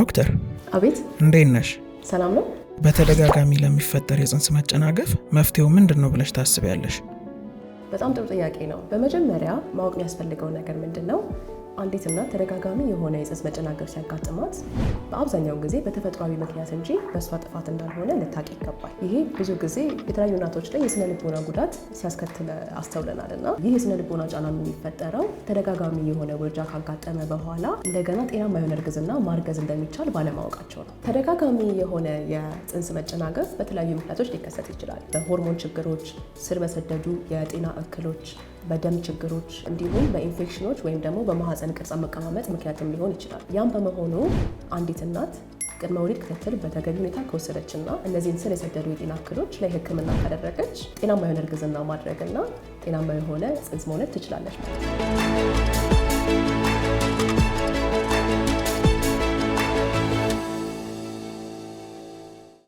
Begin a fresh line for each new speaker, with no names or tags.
ዶክተር
አቤት
እንዴት ነሽ?
ሰላም ነው።
በተደጋጋሚ ለሚፈጠር የጽንስ መጨናገፍ መፍትሄው ምንድነው ብለሽ ታስቢያለሽ?
በጣም ጥሩ ጥያቄ ነው። በመጀመሪያ ማወቅ የሚያስፈልገው ነገር ምንድነው? አንዲት እናት ተደጋጋሚ የሆነ የጽንስ መጨናገፍ ሲያጋጥማት በአብዛኛው ጊዜ በተፈጥሯዊ ምክንያት እንጂ በእሷ ጥፋት እንዳልሆነ ልታውቅ ይገባል። ይሄ ብዙ ጊዜ የተለያዩ እናቶች ላይ የስነ ልቦና ጉዳት ሲያስከትል አስተውለናል እና ይህ የስነ ልቦና ጫና የሚፈጠረው ተደጋጋሚ የሆነ ውርጃ ካጋጠመ በኋላ እንደገና ጤናማ የሆነ እርግዝና ማርገዝ እንደሚቻል ባለማወቃቸው ነው። ተደጋጋሚ የሆነ የጽንስ መጨናገፍ በተለያዩ ምክንያቶች ሊከሰት ይችላል። በሆርሞን ችግሮች፣ ስር በሰደዱ የጤና እክሎች፣ በደም ችግሮች እንዲሁም በኢንፌክሽኖች ወይም ደግሞ በማህፀን ቅርጽ መቀማመጥ ምክንያትም ሊሆን ይችላል። ያም በመሆኑ አንዲት እናት ቅድመ ወሊድ ክትትል በተገቢ ሁኔታ ከወሰደችና እነዚህን ስር የሰደዱ የጤና እክሎች ላይ ሕክምና ካደረገች ጤናማ የሆነ እርግዝና ማድረግና ጤናማ የሆነ ጽንስ መውለድ ትችላለች ማለት ነው።